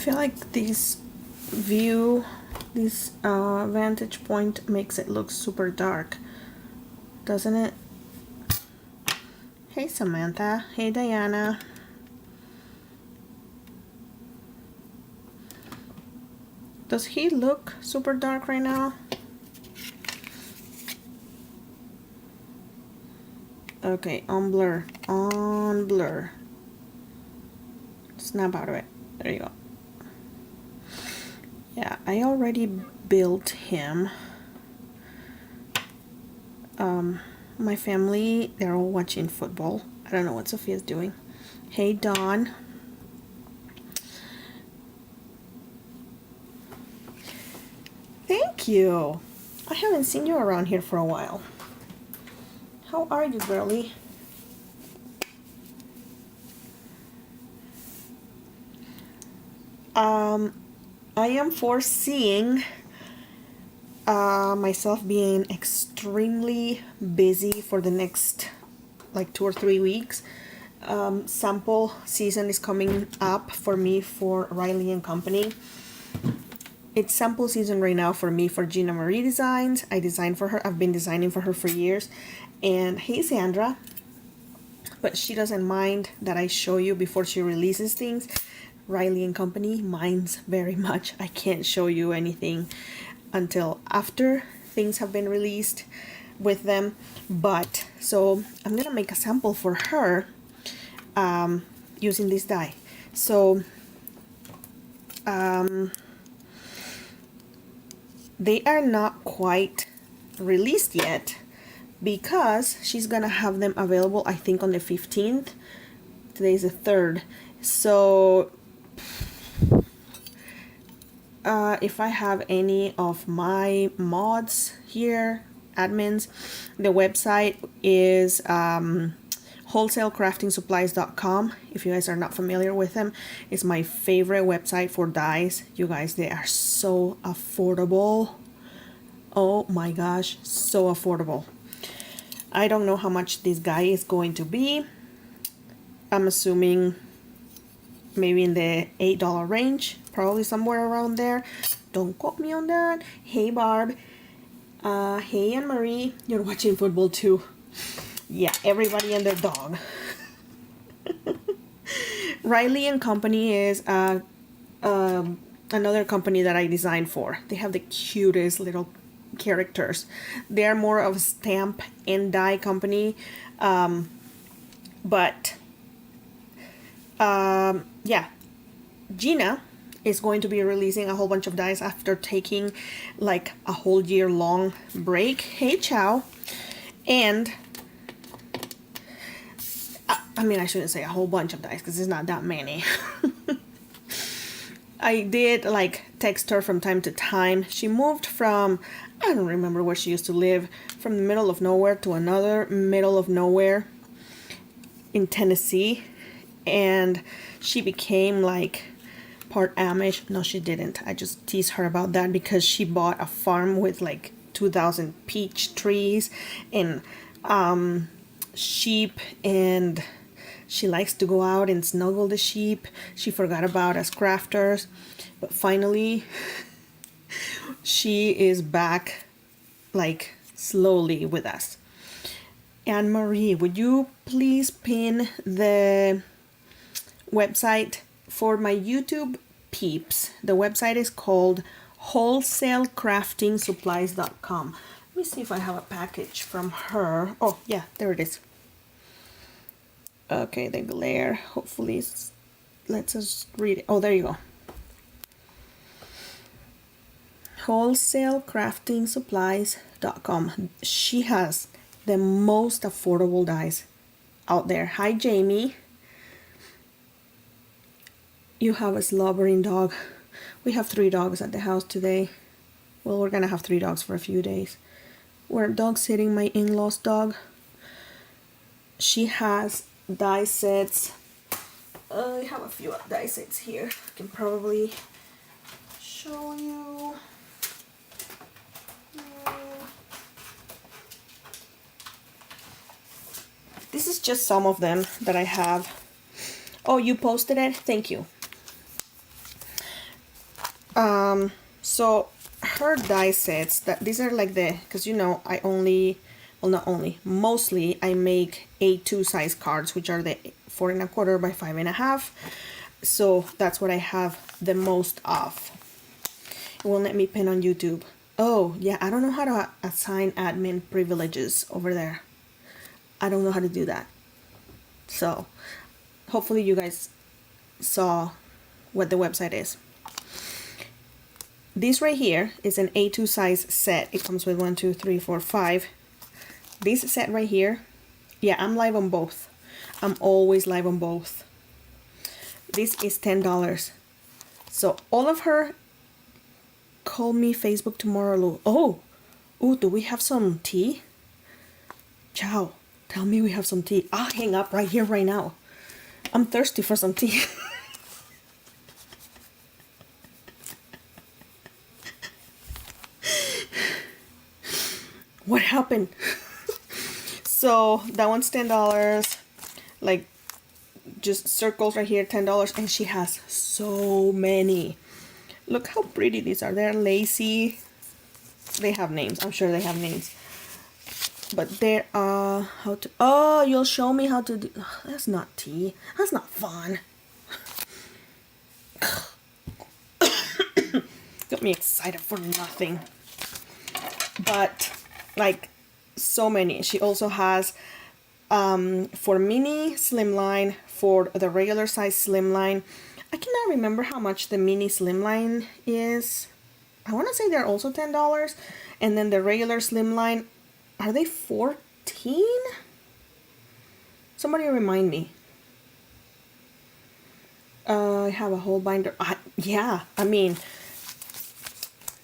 feel like this vantage point makes it look super dark, doesn't it? Hey Samantha, hey Diana. Does he look super dark right now? Okay, on blur, on blur. Snap out of it. There you go. Yeah, I already built him. My family, they're all watching football. I don't know what Sophia's doing. Hey, Dawn. Thank you. I haven't seen you around here for a while. How are you, girlie? I am foreseeing myself being extremely busy for the next like 2 or 3 weeks. Sample season is coming up for me for Riley and Company. It's sample season right now for me for Gina Marie Designs. I designed for her. I've been designing for her for years. And hey Sandra, but she doesn't mind that I show you before she releases things. Riley and Company minds very much. I can't show you anything until after things have been released with them. But so I'm gonna make a sample for her using this die. So they are not quite released yet because she's gonna have them available I think on the 15th. Today's the 3rd. So if I have any of my mods here, admins, the website is wholesalecraftingsupplies.com. If you guys are not familiar with them, it's my favorite website for dyes. You guys, they are so affordable. Oh my gosh, so affordable. I don't know how much this guy is going to be. I'm assuming maybe in the $8 range, probably somewhere around there. Don't quote me on that. Hey Barb, hey Anne Marie, you're watching football too. Yeah, everybody and their dog. Riley and Company is another company that I designed for. They have the cutest little characters. They are more of a stamp and die company, yeah, Gina is going to be releasing a whole bunch of dies after taking like a whole year long break. Hey Chow. And I mean, I shouldn't say a whole bunch of dies because it's not that many. I did like text her from time to time. She moved from, I don't remember where she used to live, from the middle of nowhere to another middle of nowhere in Tennessee. And she became like part Amish. No, she didn't. I just teased her about that because she bought a farm with like 2,000 peach trees and sheep, and she likes to go out and snuggle the sheep. She forgot about us crafters, but finally she is back like slowly with us. Anne Marie, would you please pin the website for my YouTube peeps? The website is called wholesalecraftingsupplies.com. Let me see if I have a package from her. Oh yeah, there it is. Okay, the glare hopefully lets us read it. Oh, there you go. wholesalecraftingsupplies.com. She has the most affordable dies out there. Hi Jamie. You have a slobbering dog. We have 3 dogs at the house today. Well, we're gonna have 3 dogs for a few days. We're dog sitting my in-laws dog. She has die sets. I have a few die sets here. I can probably show you. This is just some of them that I have. Oh, you posted it? Thank you. So her die sets, that these are like the, because you know I only, well, not only, mostly I make A2 size cards, which are the 4¼ by 5½. So that's what I have the most of. It won't let me pin on YouTube. Oh yeah, I don't know how to assign admin privileges over there. I don't know how to do that. So hopefully you guys saw what the website is. This right here is an A2 size set. It comes with 1, 2, 3, 4, 5. This set right here, yeah, I'm live on both. I'm always live on both. This is $10. So all of her, call me Facebook tomorrow, Lou. Oh, do we have some tea? Ciao. Tell me we have some tea. I'll hang up right here, right now. I'm thirsty for some tea. What happened? So that one's $10. Like, just circles right here, $10. And she has so many. Look how pretty these are. They're lacy. They have names. I'm sure they have names. But they're, how to, oh, you'll show me how to do, oh, that's not tea. That's not fun. Got me excited for nothing. But, like, so many. She also has, for mini slimline, for the regular size slimline. I cannot remember how much the mini slimline is. I want to say they're also $10. And then the regular slimline, are they 14? Somebody remind me. I have a whole binder. Yeah, I mean,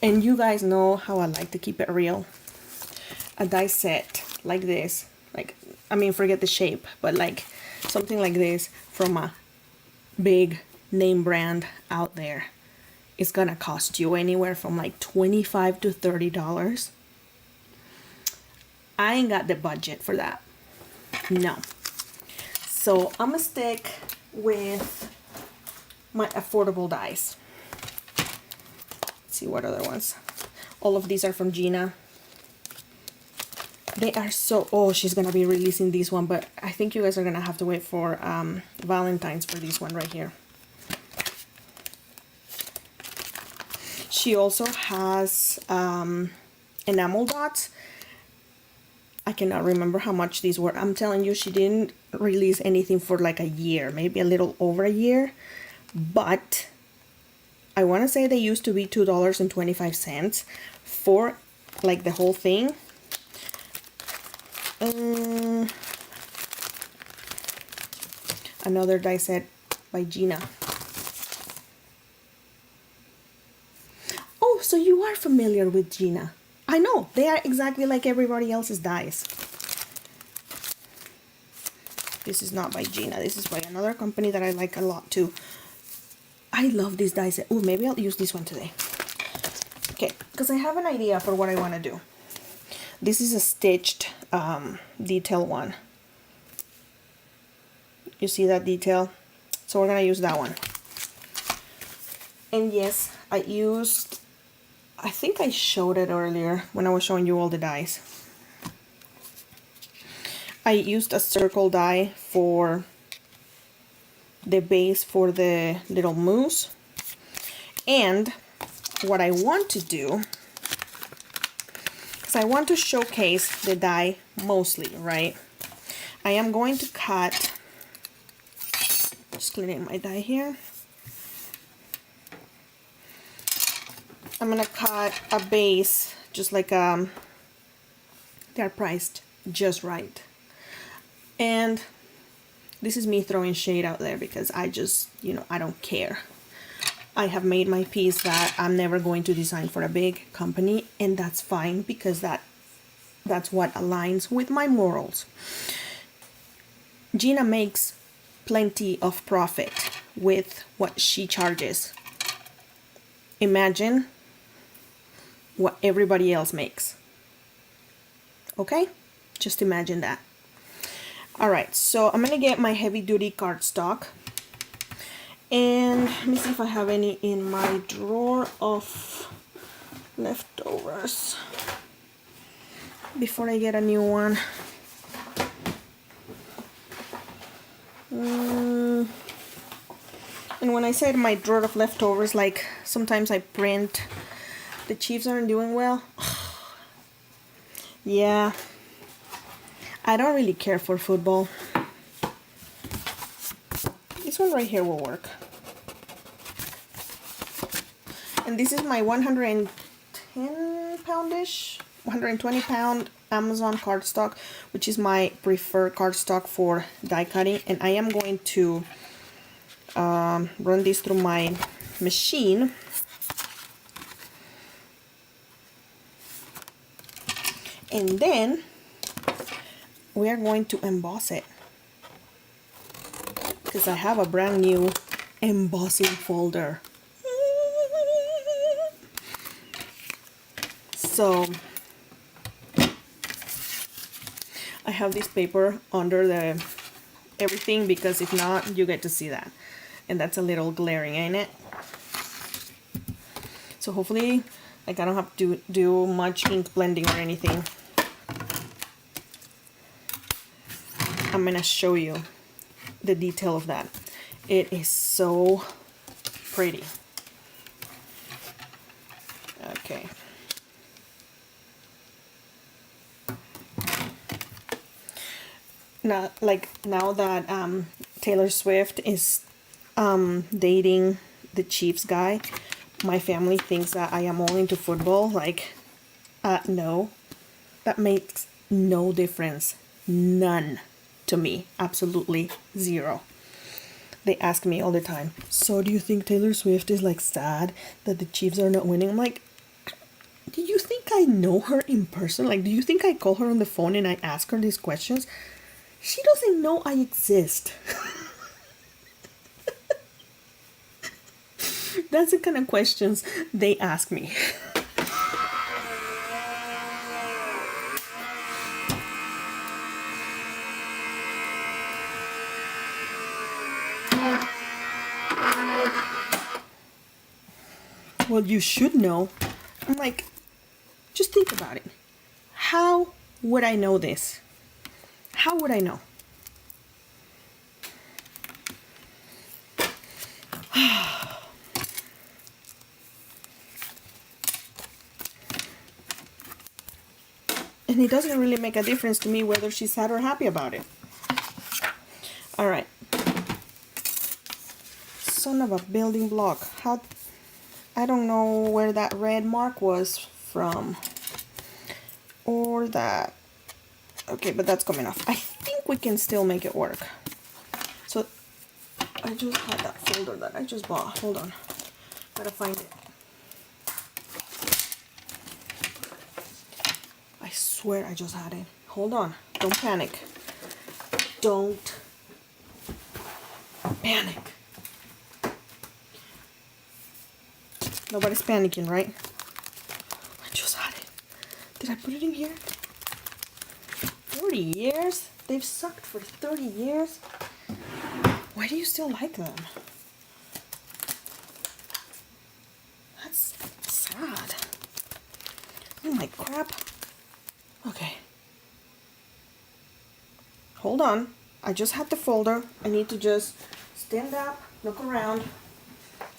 and you guys know how I like to keep it real. A die set like this, like, I mean, forget the shape, but like something like this from a big name brand out there, it's gonna cost you anywhere from like $25 to $30. I ain't got the budget for that. No. So I'm gonna stick with my affordable dies. Let's see what other ones. All of these are from Gina. They are so, oh, she's gonna be releasing this one, but I think you guys are gonna have to wait for Valentine's for this one right here. She also has enamel dots. I cannot remember how much these were. I'm telling you, she didn't release anything for like a year, maybe a little over a year. But I want to say they used to be $2.25 for like the whole thing. Another die set by Gina. Oh, so you are familiar with Gina. I know, they are exactly like everybody else's dies. This is not by Gina. This is by another company that I like a lot too. I love these dies. Oh, maybe I'll use this one today. Okay, because I have an idea for what I want to do. This is a stitched detail one. You see that detail? So we're going to use that one. And yes, I think I showed it earlier when I was showing you all the dies. I used a circle die for the base for the little moose. And what I want to do, because I want to showcase the die mostly, right? I am going to cut, just cleaning my die here. I'm gonna cut a base, just like they're priced just right. And this is me throwing shade out there because I just, you know, I don't care. I have made my piece that I'm never going to design for a big company, and that's fine because that's what aligns with my morals. Gina makes plenty of profit with what she charges. Imagine what everybody else makes. Okay? Just imagine that. Alright, so I'm gonna get my heavy duty cardstock, And let me see if I have any in my drawer of leftovers before I get a new one. And when I said my drawer of leftovers, like sometimes I print the Chiefs aren't doing well. Yeah, I don't really care for football. This one right here will work. And this is my 110 poundish, 120 pound Amazon cardstock, which is my preferred cardstock for die cutting. And I am going to run this through my machine. And then we are going to emboss it, because I have a brand new embossing folder. So I have this paper under the everything, because if not, you get to see that. And that's a little glaring, ain't it? So hopefully, like, I don't have to do much ink blending or anything. I'm gonna show you the detail of that. It is so pretty. Okay. Now that Taylor Swift is dating the Chiefs guy, my family thinks that I am all into football. Like, no, that makes no difference. None to me. Absolutely zero. They ask me all the time, so do you think Taylor Swift is like sad that the Chiefs are not winning? I'm like, do you think I know her in person? Like, do you think I call her on the phone and I ask her these questions? She doesn't know I exist. That's the kind of questions they ask me. Well, you should know. I'm like, just think about it. How would I know this? How would I know? And it doesn't really make a difference to me whether she's sad or happy about it. All right. Son of a building block. How? I don't know where that red mark was from. Or that. Okay, but that's coming off. I think we can still make it work. So I just had that folder that I just bought. Hold on. Gotta find it. I swear I just had it. Hold on. Don't panic. Don't panic. Nobody's panicking, right? I just had it. Did I put it in here? 30 years? They've sucked for 30 years? Why do you still like them? That's sad. Oh my crap. Okay. Hold on. I just had the folder. I need to just stand up, look around.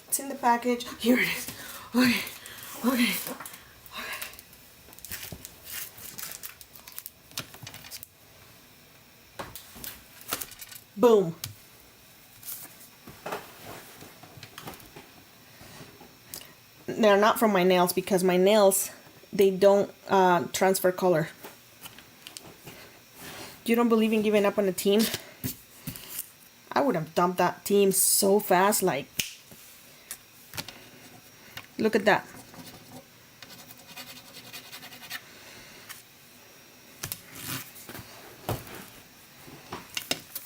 It's in the package. Here it is. Okay. Okay. Boom. They're not from my nails because my nails, they don't transfer color. You don't believe in giving up on a team? I would have dumped that team so fast. Like, look at that.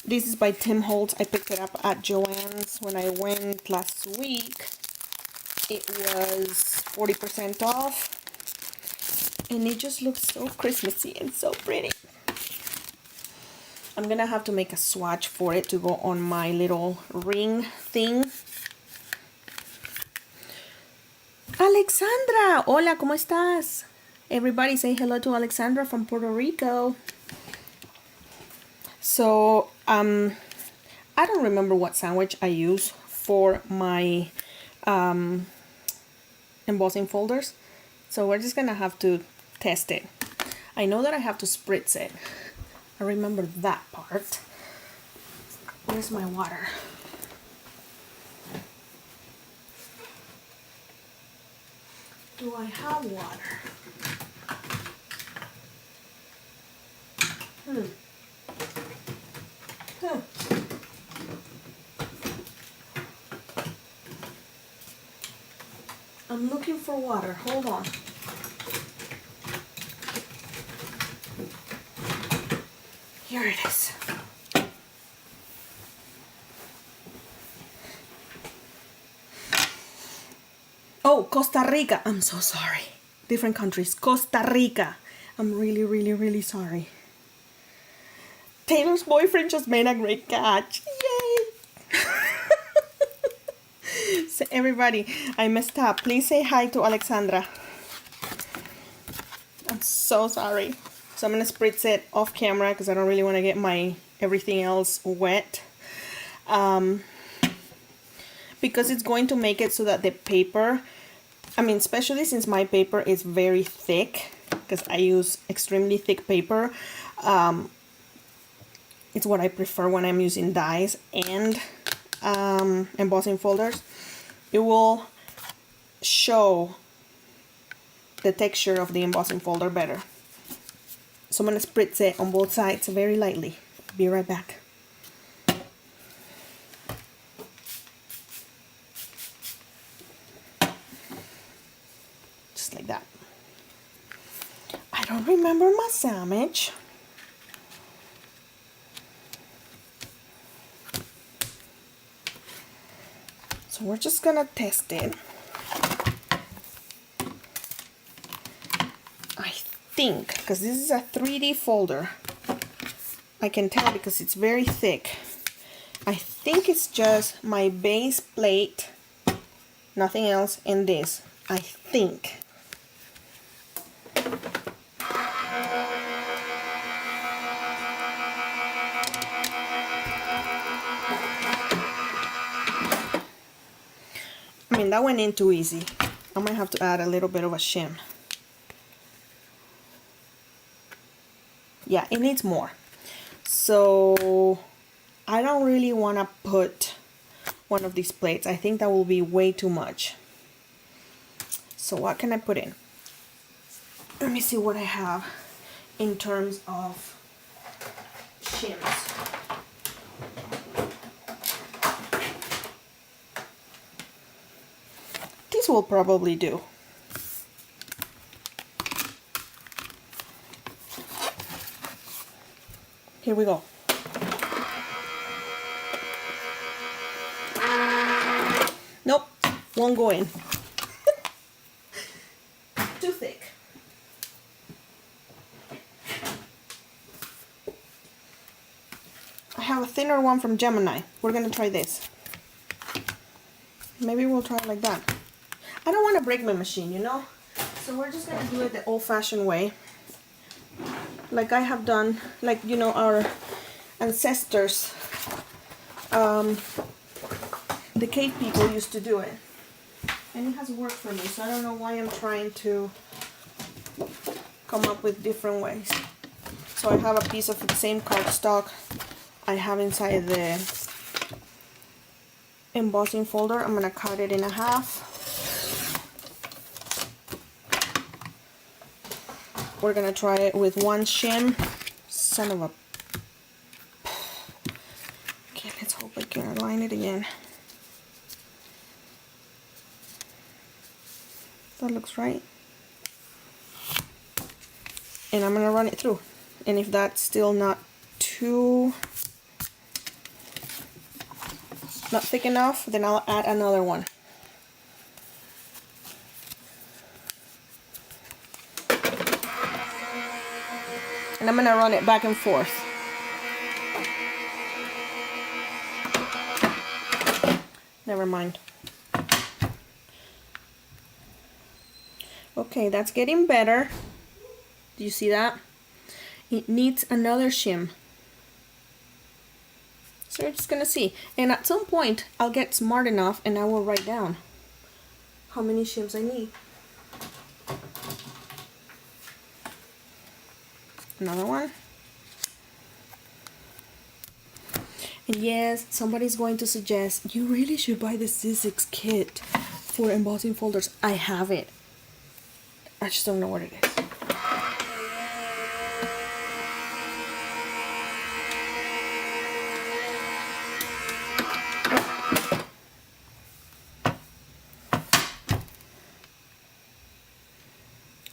This is by Tim Holtz. I picked it up at Joann's when I went last week. It was 40% off. And it just looks so Christmassy and so pretty. I'm gonna have to make a swatch for it to go on my little ring thing. Alexandra! Hola, ¿cómo estás? Everybody say hello to Alexandra from Puerto Rico. So, I don't remember what sandwich I use for my embossing folders. So we're just gonna have to test it. I know that I have to spritz it. I remember that part. Where's my water? Do I have water? I'm looking for water. Hold on. Here it is. Oh, Costa Rica. I'm so sorry. Different countries. Costa Rica. I'm really, really, really sorry. Taylor's boyfriend just made a great catch. Yay! So everybody, I messed up. Please say hi to Alexandra. I'm so sorry. So I'm gonna spritz it off camera because I don't really want to get my everything else wet. Because it's going to make it so that the paper, I mean, especially since my paper is very thick, because I use extremely thick paper, it's what I prefer when I'm using dies and embossing folders. It will show the texture of the embossing folder better. So I'm going to spritz it on both sides very lightly. Be right back. Just like that. I don't remember my sandwich. So we're just gonna test it. I think, because this is a 3D folder, I can tell because it's very thick. I think it's just my base plate, nothing else, and this. I think. I mean, that went in too easy. I might have to add a little bit of a shim. Yeah, it needs more. So I don't really want to put one of these plates. I think that will be way too much. So what can I put in? Let me see what I have in terms of shims. This will probably do. Here we go. Nope, won't go in. Too thick. I have a thinner one from Gemini. We're gonna try this. Maybe we'll try it like that. I don't want to break my machine, you know? So we're just gonna do it the old-fashioned way. Like I have done, like, you know, our ancestors, the cave people used to do it. And it has worked for me, so I don't know why I'm trying to come up with different ways. So I have a piece of the same cardstock I have inside the embossing folder. I'm gonna cut it in half. We're gonna try it with one shim. Son of a... Okay, let's hope I can align it again. That looks right. And I'm gonna run it through. And if that's still not thick enough, then I'll add another one. And I'm gonna run it back and forth. Never mind. Okay, that's getting better. Do you see that? It needs another shim. So we're just gonna see. And at some point, I'll get smart enough and I will write down how many shims I need. Another one. And yes, somebody's going to suggest, you really should buy the C6 kit for embossing folders. I have it. I just don't know what it is.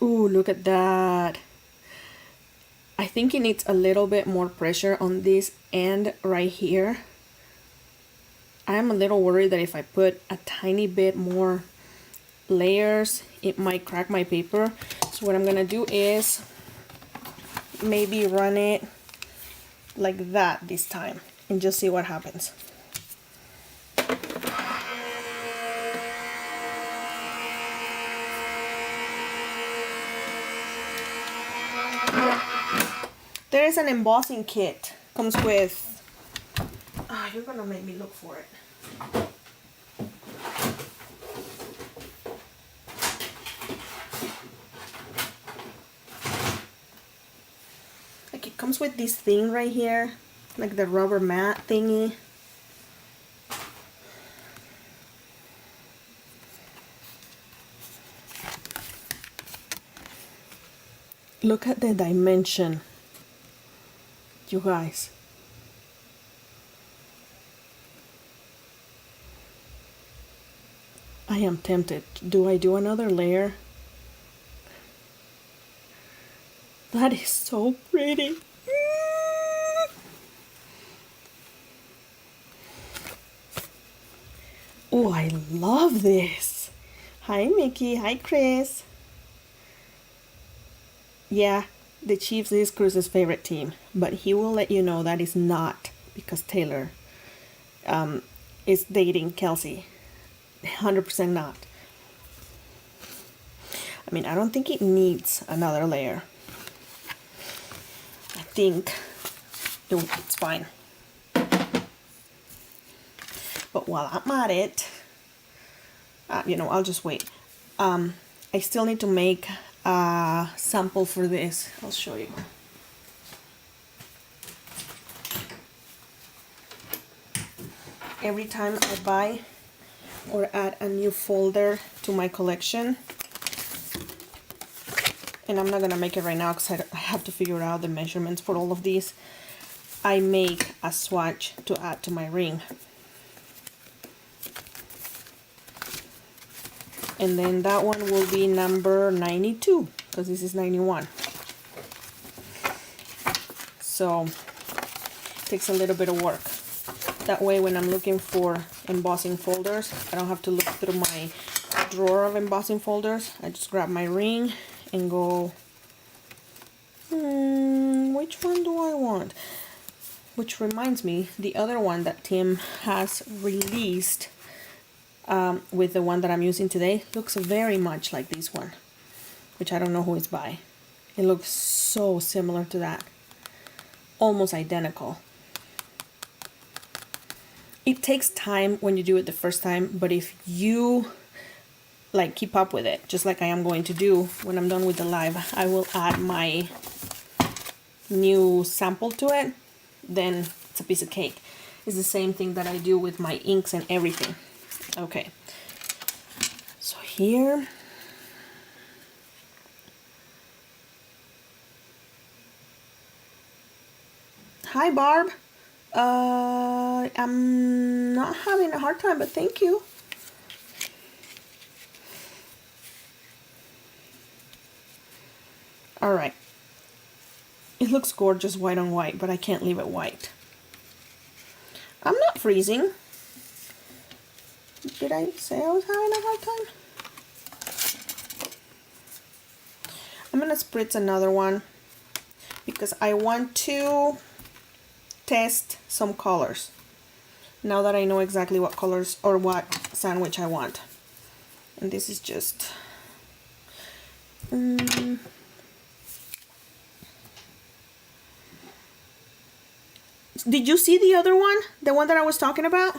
Ooh, look at that. I think it needs a little bit more pressure on this end right here. I'm a little worried that if I put a tiny bit more layers, it might crack my paper. So what I'm gonna do is maybe run it like that this time and just see what happens. There is an embossing kit. Comes with... Ah, you're gonna make me look for it. Like it comes with this thing right here, like the rubber mat thingy. Look at the dimension, you guys. I am tempted. Do I do another layer? That is so pretty. Oh, I love this. Hi, Mickey. Hi, Chris. Yeah, the Chiefs is Cruz's favorite team, but he will let you know that is not because Taylor is dating Kelsey. 100% not. I mean, I don't think it needs another layer. I think it's fine. But while I'm at it, I'll just wait. I still need to make a sample for this. I'll show you. Every time I buy or add a new folder to my collection, and I'm not gonna make it right now because I have to figure out the measurements for all of these, I make a swatch to add to my ring. And then that one will be number 92 because this is 91. So it takes a little bit of work. That way when I'm looking for embossing folders, I don't have to look through my drawer of embossing folders. I just grab my ring and go, which one do I want? Which reminds me, the other one that Tim has released with the one that I'm using today looks very much like this one, which I don't know who it's by. It looks so similar to that, almost identical. It takes time when you do it the first time, but if you keep up with it, just like I am going to do when I'm done with the live, I will add my new sample to it, then it's a piece of cake. It's the same thing that I do with my inks and everything. Okay, so here, hi Barb. I'm not having a hard time, but thank you. All right. It looks gorgeous white on white, but I can't leave it white. I'm not freezing. Did I say I was having a hard time? I'm gonna spritz another one because I want to test some colors now that I know exactly what colors or what sandwich I want. And this is just Did you see the other one? The one that I was talking about?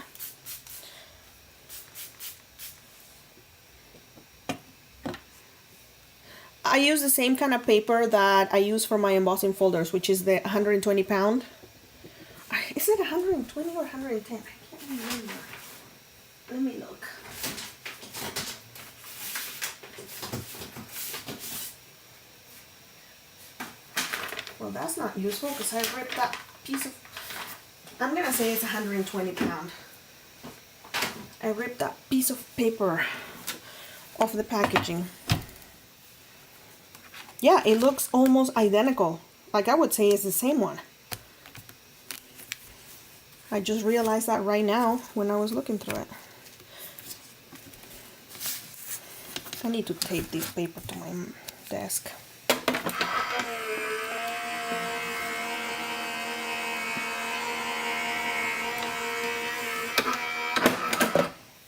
I use the same kind of paper that I use for my embossing folders, which is the 120 pound. Is it 120 or 110? I can't remember. Let me look. Well, that's not useful because I ripped that piece of... I'm gonna say it's 120 pound. I ripped that piece of paper off the packaging. Yeah, it looks almost identical. Like I would say it's the same one. I just realized that right now when I was looking through it. I need to tape this paper to my desk.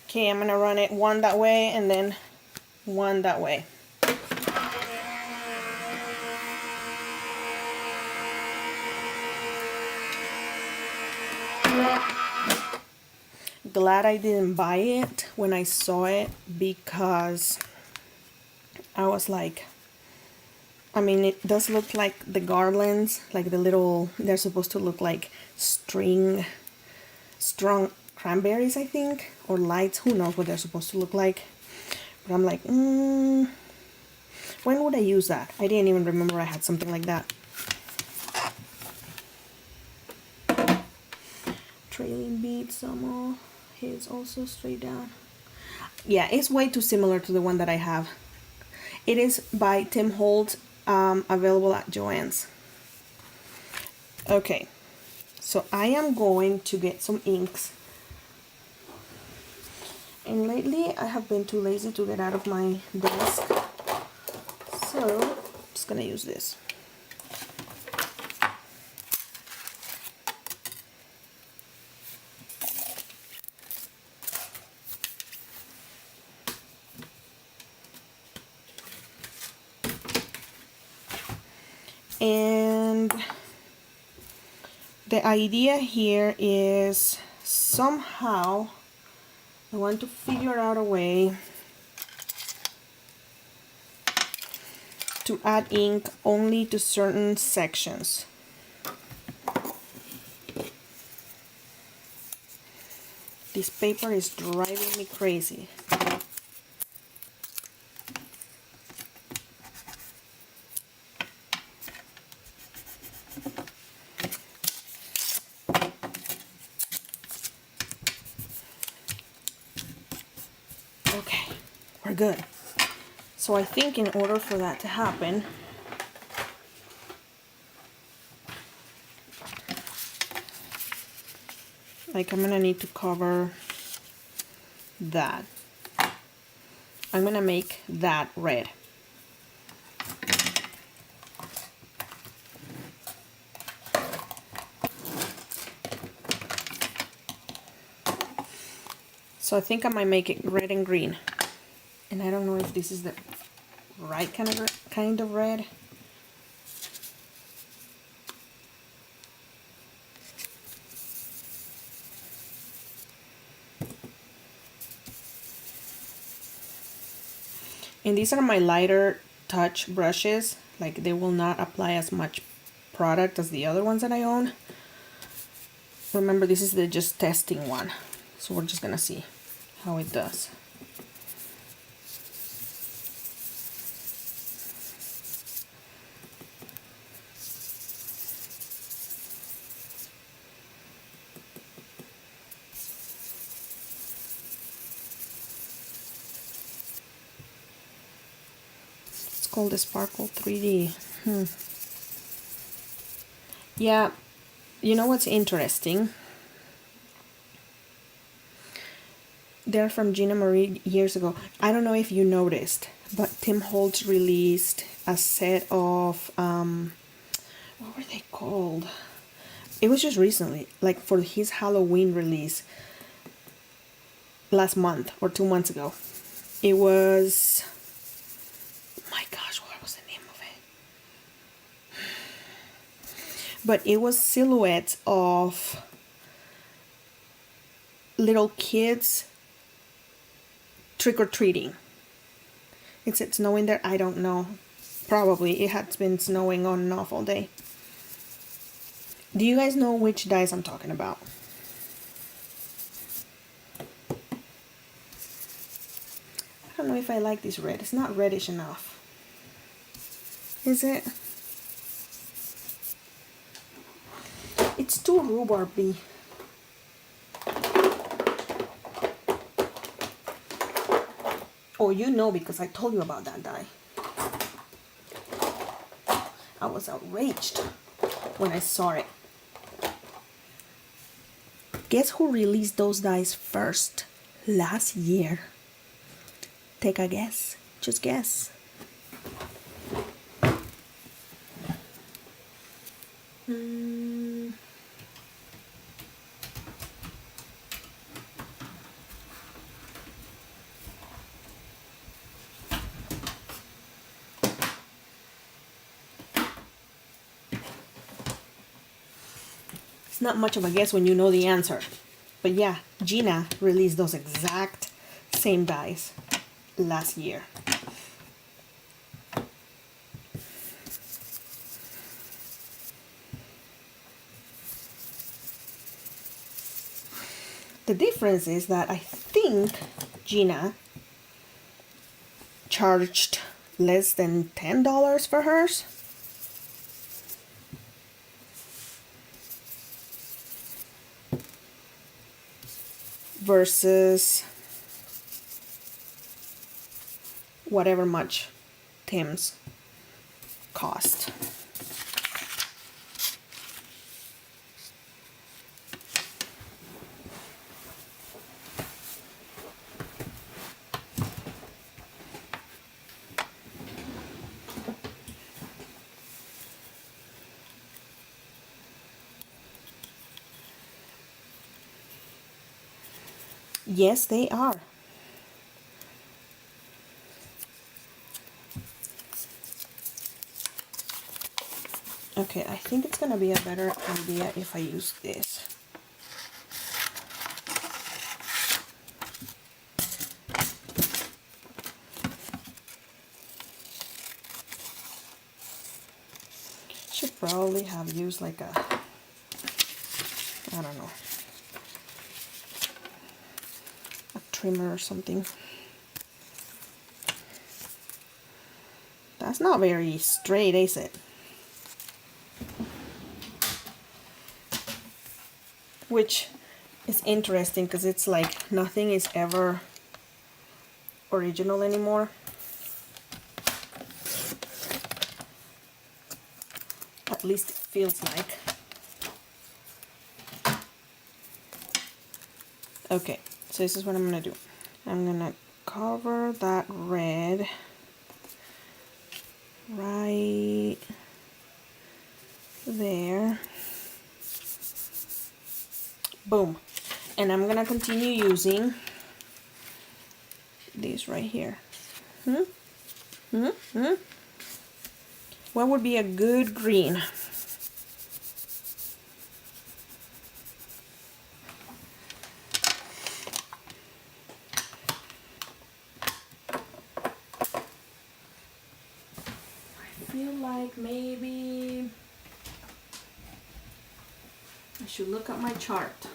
Okay, I'm gonna run it one that way and then one that way. Glad I didn't buy it when I saw it, because I was like, I mean, it does look like the garlands, like the little, they're supposed to look like strong cranberries, I think, or lights, who knows what they're supposed to look like. But I'm like, when would I use that? I didn't even remember I had something like that. Trailing bead, some of his also straight down. Yeah, it's way too similar to the one that I have. It is by Tim Holtz, available at Joann's. Okay, so I am going to get some inks. And lately I have been too lazy to get out of my desk. So I'm just gonna use this. And the idea here is somehow I want to figure out a way to add ink only to certain sections. This paper is driving me crazy. Okay, we're good. So I think in order for that to happen, like I'm gonna need to cover that. I'm gonna make that red. So I think I might make it red and green. And I don't know if this is the right kind of red. And these are my lighter touch brushes. Like they will not apply as much product as the other ones that I own. Remember, this is the just testing one. So we're just gonna see how it does. It's called the Sparkle 3D. Yeah, you know what's interesting? They're from Gina Marie years ago. I don't know if you noticed, but Tim Holtz released a set of, what were they called? It was just recently, like for his Halloween release last month or 2 months ago. It was, oh my gosh, what but it was silhouettes of little kids trick-or-treating. Is it snowing there? I don't know. Probably. It has been snowing on and off all day. Do you guys know which dies I'm talking about? I don't know if I like this red. It's not reddish enough. Is it? It's too rhubarby. Oh, you know, because I told you about that dye. I was outraged when I saw it. Guess who released those dyes first? Last year. Take a guess. Just guess. It's not much of a guess when you know the answer. But yeah, Gina released those exact same dyes last year. The difference is that I think Gina charged less than $10 for hers. Versus whatever much Tim's cost. Yes, they are. Okay, I think it's gonna be a better idea if I use this. Should probably have used like a, I don't know, a trimmer or something. That's not very straight, is it? Which is interesting because it's like nothing is ever original anymore. At least it feels like. Okay, so this is what I'm gonna do. I'm gonna cover that red right there. Boom. And I'm gonna continue using this right here. What would be a good green? I feel like maybe I should look at my chart.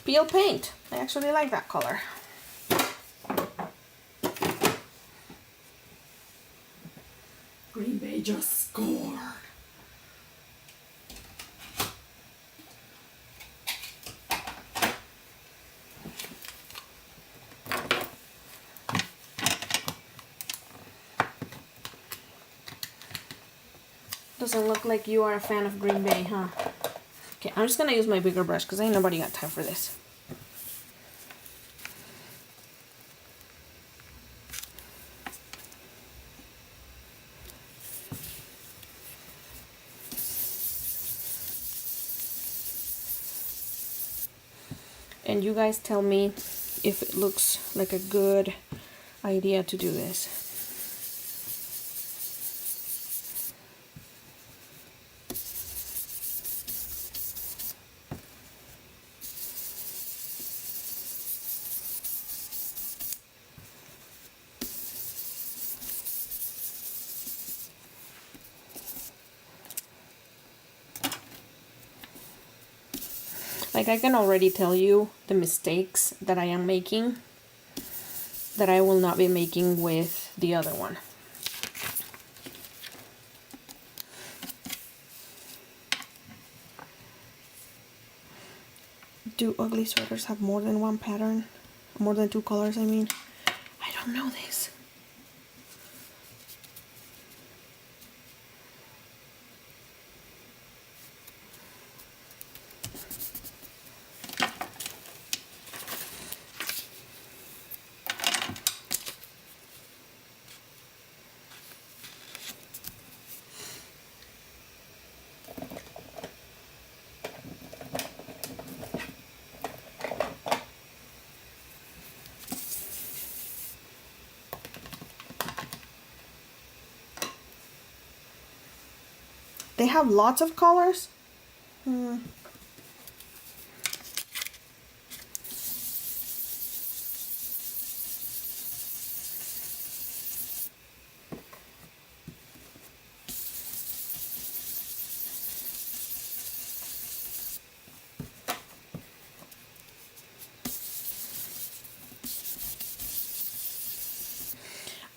Peel paint. I actually like that color. Green Bay just scored. Doesn't look like you are a fan of Green Bay, huh? Okay, I'm just gonna use my bigger brush because ain't nobody got time for this. And you guys tell me if it looks like a good idea to do this. Like, I can already tell you the mistakes that I am making that I will not be making with the other one. Do ugly sweaters have more than one pattern? More than 2 colors, I mean? I don't know this. They have lots of colors?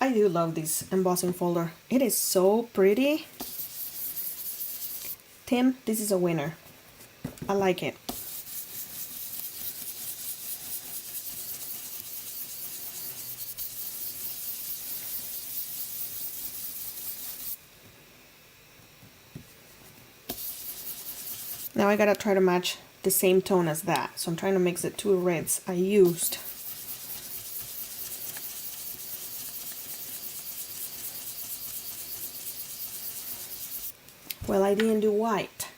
I do love this embossing folder. It is so pretty. Tim, this is a winner. I like it. Now I gotta try to match the same tone as that. So I'm trying to mix the 2 reds I used. Well, I didn't do white.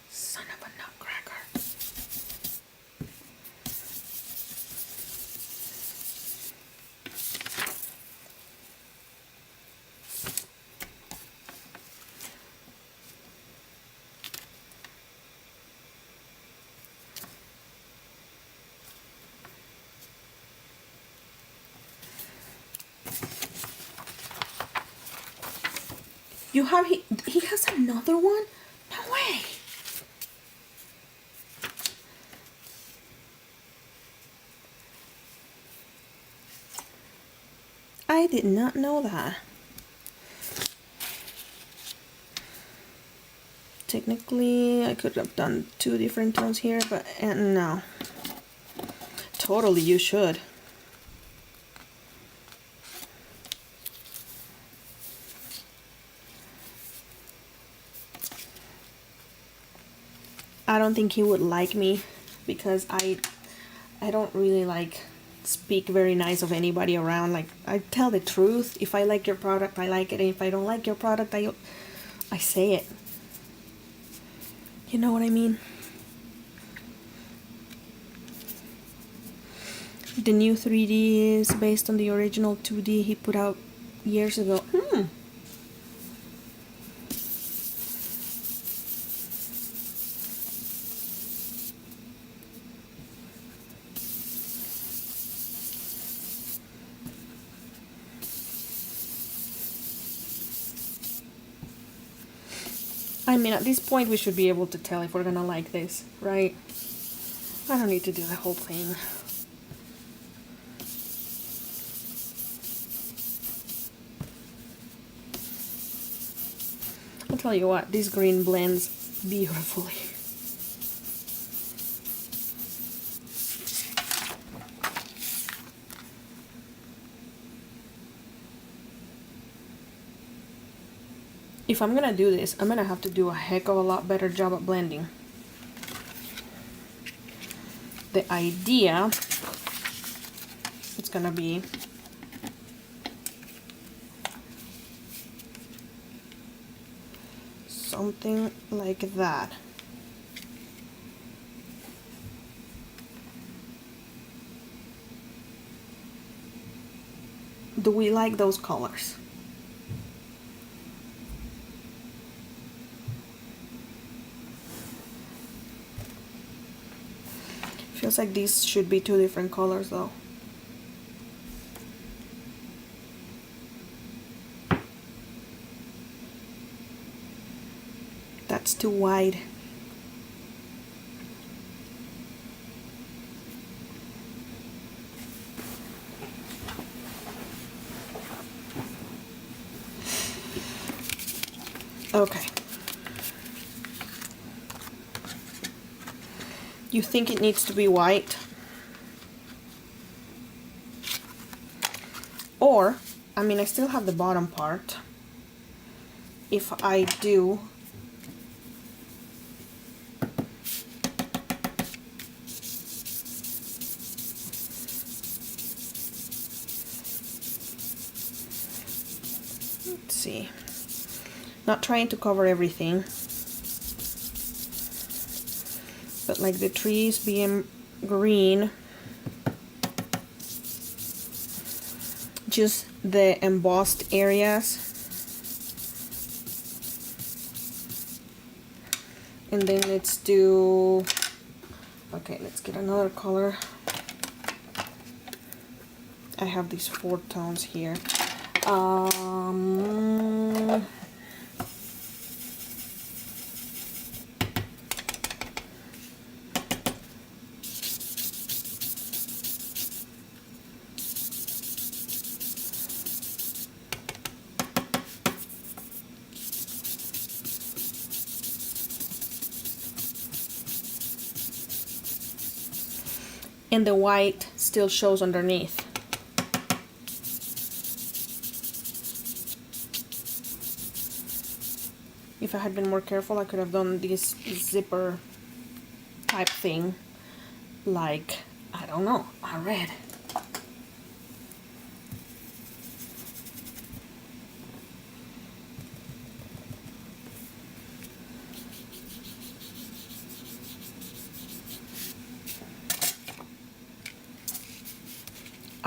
Son of a nutcracker. You have, he has another one? No way. I did not know that. Technically, I could have done 2 different tones here, but no. Totally, you should. I don't think he would like me because I don't really like speak very nice of anybody around. Like, I tell the truth. If I like your product, I like it, and if I don't like your product, I say it. You know what I mean? The new 3D is based on the original 2D he put out years ago. I mean, at this point we should be able to tell if we're gonna like this, right? I don't need to do the whole thing. I'll tell you what, this green blends beautifully. If I'm gonna do this, I'm gonna have to do a heck of a lot better job at blending. The idea is gonna be something like that. Do we like those colors? Feels like these should be two different colors though. That's too wide. Okay. You think it needs to be white? Or, I mean, I still have the bottom part. If I do let's see. Not trying to cover everything, but like the trees being green, just the embossed areas, and then let's do, okay, let's get another color. I have these 4 tones here. And the white still shows underneath. If I had been more careful, I could have done this zipper type thing, like, I don't know, a red.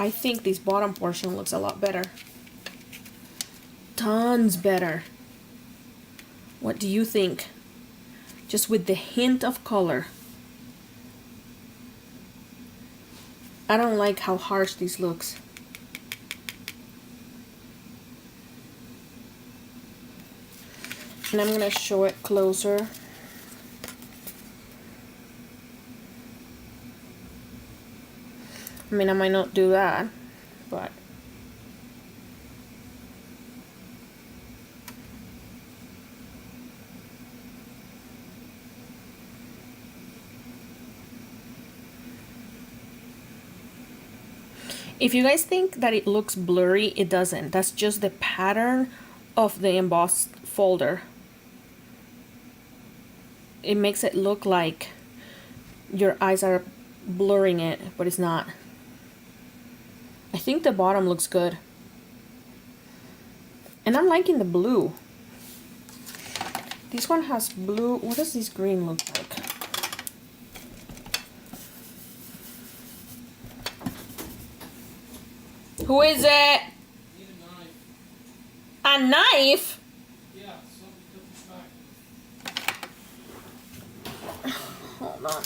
I think this bottom portion looks a lot better. Tons better. What do you think? Just with the hint of color. I don't like how harsh this looks. And I'm gonna show it closer. I mean, I might not do that, but if you guys think that it looks blurry, it doesn't. That's just the pattern of the embossed folder. It makes it look like your eyes are blurring it, but it's not. I think the bottom looks good. And I'm liking the blue. This one has blue. What does this green look like? Who is it? Need a knife? Yeah, something cut the back. Hold on.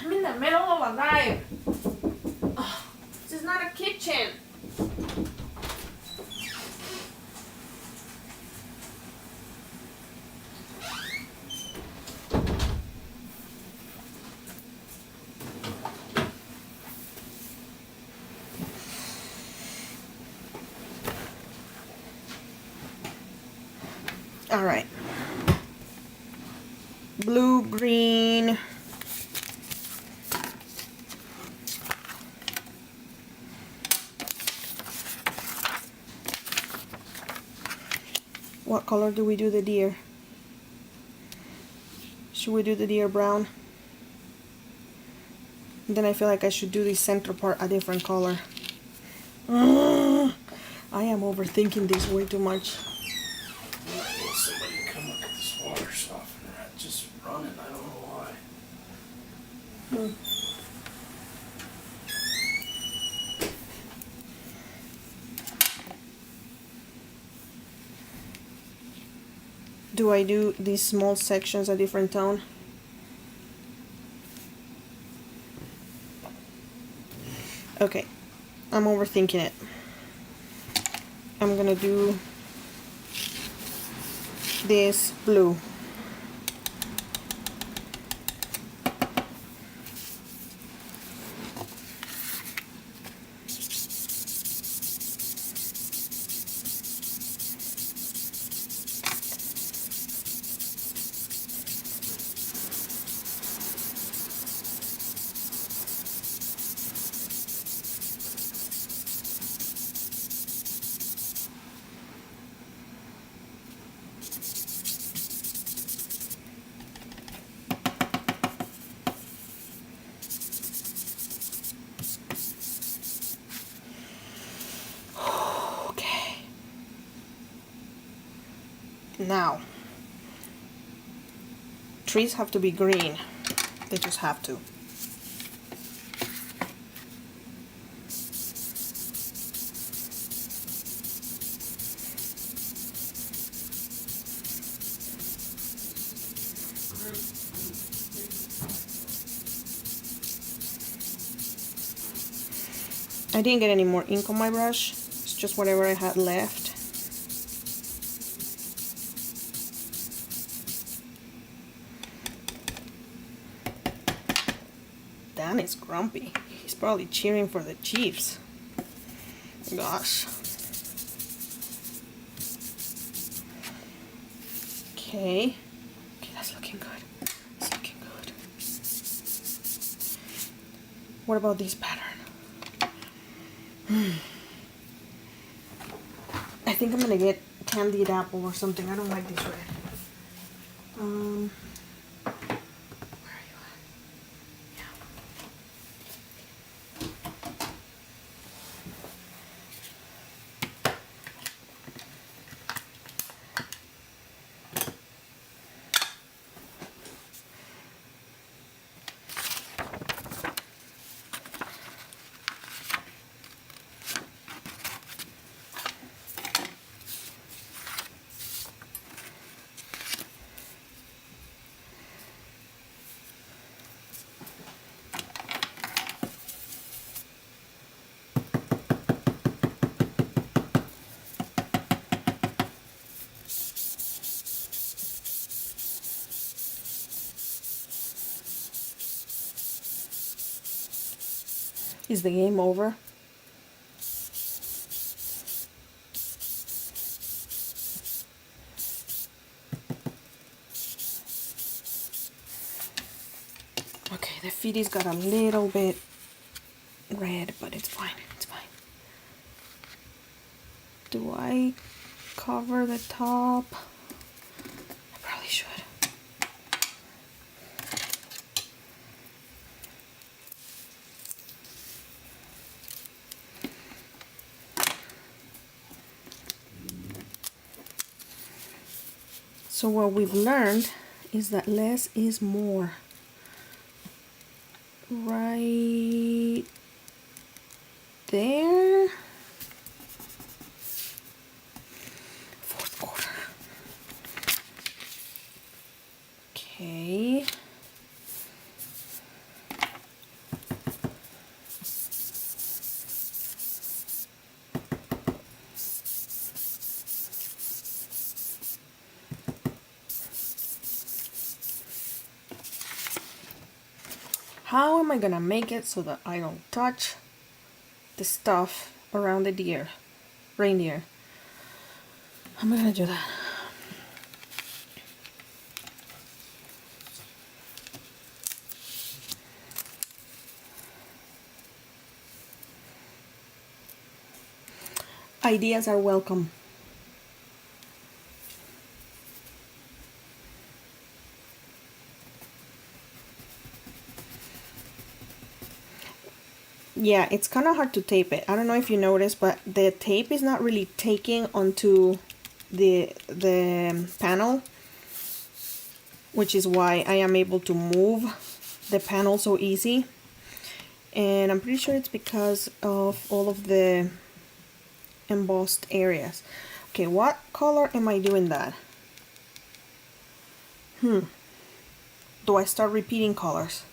I'm in the middle of a dive. This is not a kitchen. All right. Blue, green. What color do we do the deer? Should we do the deer brown? Then I feel like I should do the center part a different color. I am overthinking this way too much. I need somebody to come look at this water softener. It's just running. I don't know why. do I do these small sections a different tone? Okay, I'm overthinking it. I'm gonna do this blue. Okay. Now, trees have to be green. They just have to. I didn't get any more ink on my brush. It's just whatever I had left. Dan is grumpy. He's probably cheering for the Chiefs. Gosh. Okay. Okay, that's looking good. That's looking good. What about this pattern? I think I'm gonna get candied apple or something. I don't like this red. Where are you at? Yeah. Is the game over? Okay, the feeties got a little bit red, but it's fine, it's fine. Do I cover the top? I probably should. So what we've learned is that less is more. Right there. Fourth quarter. Okay. How am I gonna make it so that I don't touch the stuff around the reindeer? How am I gonna do that? Ideas are welcome. Yeah, it's kind of hard to tape it. I don't know if you noticed, but the tape is not really taking onto the panel, which is why I am able to move the panel so easy. And I'm pretty sure it's because of all of the embossed areas. Okay, what color am I doing that? Do I start repeating colors?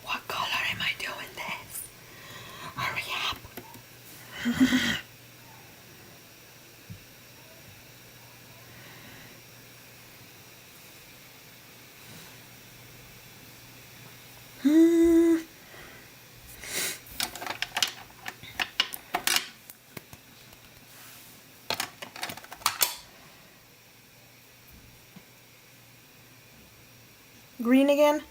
What color am I doing this? Hurry up. Green again?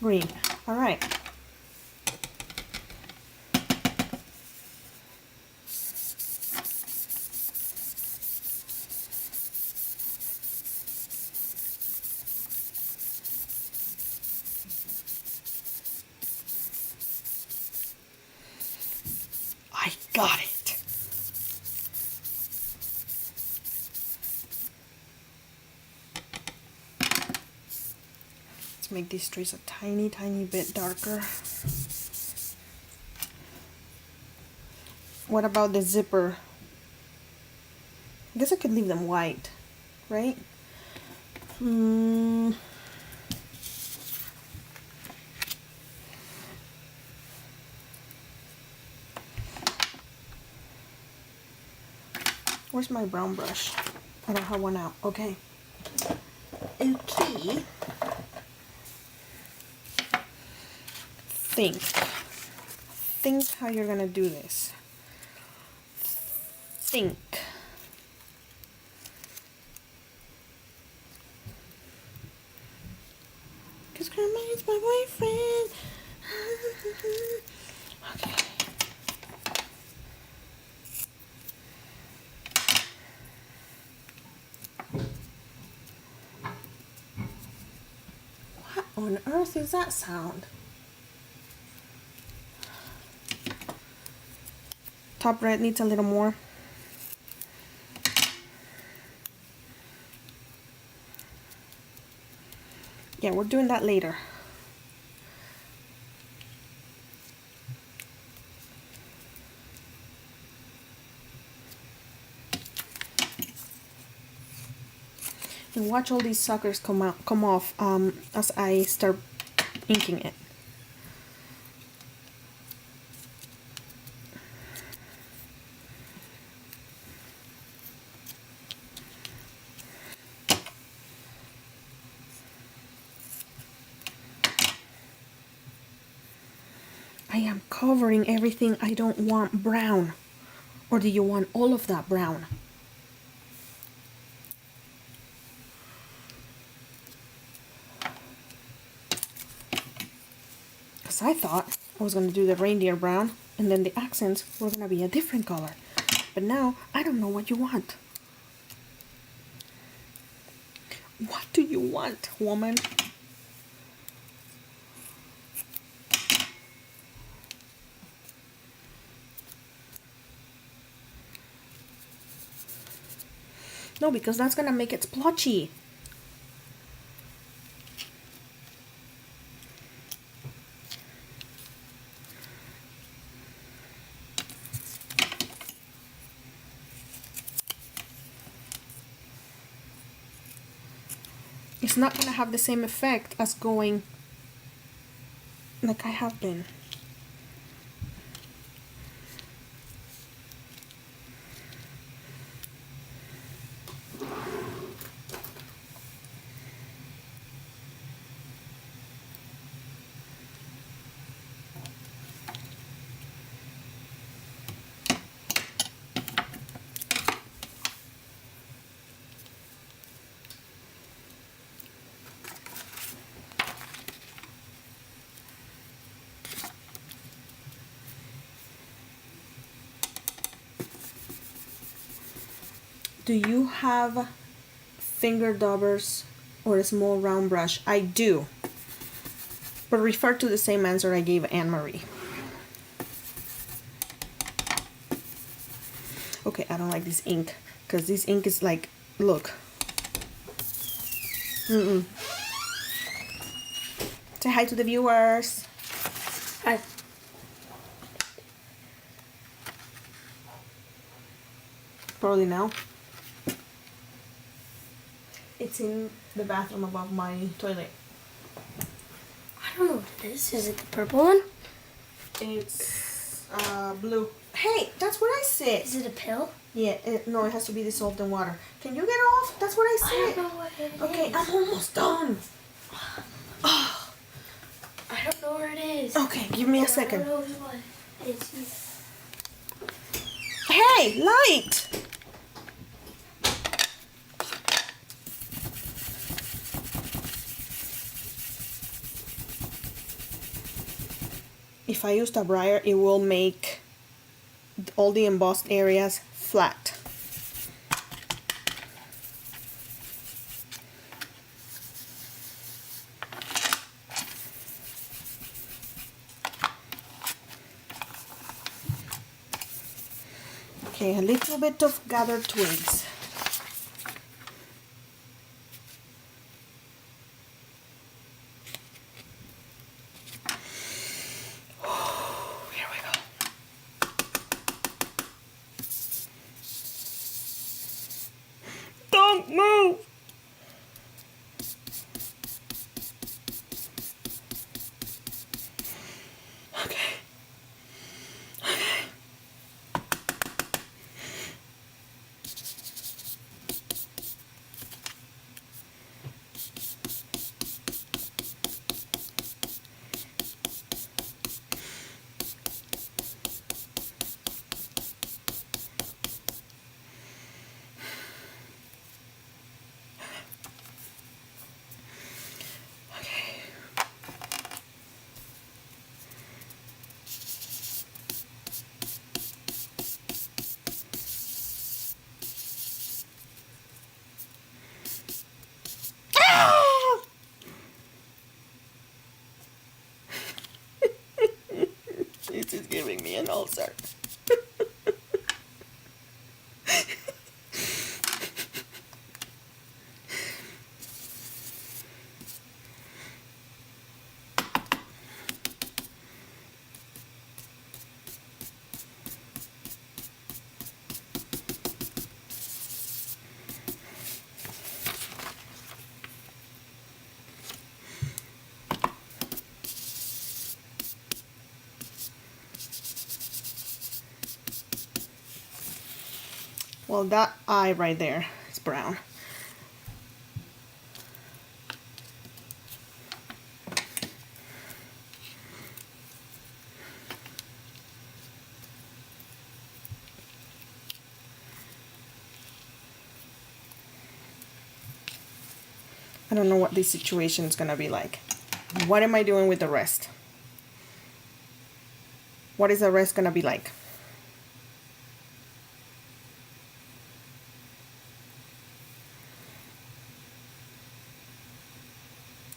Green. All right. I got it. Let's make these trees a tiny, tiny bit darker. What about the zipper? I guess I could leave them white, right? Where's my brown brush? I don't have one out. Okay. Okay. Think how you're gonna do this. Think. Cause Grandma is my boyfriend. Okay. What on earth is that sound? Top red needs a little more. Yeah, we're doing that later. And watch all these suckers come off as I start inking it. I am covering everything I don't want brown. Or do you want all of that brown? Because I thought I was going to do the reindeer brown and then the accents were going to be a different color. But now I don't know what you want. What do you want, woman? No, because that's gonna make it splotchy. It's not gonna have the same effect as going like I have been. Do you have finger daubers or a small round brush? I do. But refer to the same answer I gave Anne Marie. Okay, I don't like this ink because this ink is like, look. Say hi to the viewers. Hi. Probably now. It's in the bathroom above my toilet. I don't know what it is. Is it the purple one? It's blue. Hey, that's what I said. Is it a pill? Yeah, no, it has to be dissolved in water. Can you get off? That's what I I said. don't know what it is. Okay, I'm almost done. I don't know where it is. Okay, give me a I second. don't know what it is. Hey, light! If I used a brayer, it will make all the embossed areas flat. Okay, a little bit of gathered twigs. Here we go. Don't move! Okay. This is giving me an ulcer. Well, that eye right there is brown. I don't know what this situation is gonna be like. What am I doing with the rest? What is the rest gonna be like?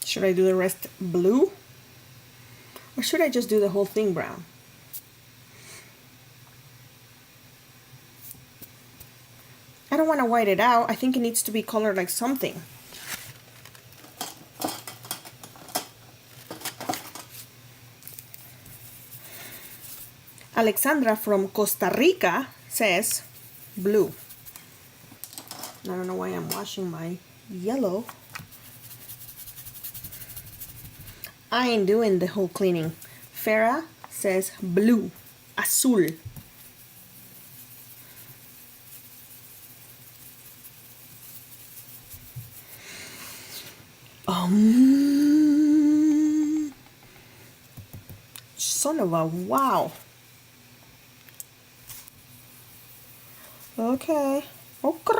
Should I do the rest blue? Or should I just do the whole thing brown? I don't want to white it out. I think it needs to be colored like something. Alexandra from Costa Rica says blue. I don't know why I'm washing my yellow. I ain't doing the whole cleaning. Farah says blue, azul. Son of a wow. Okay. Okay.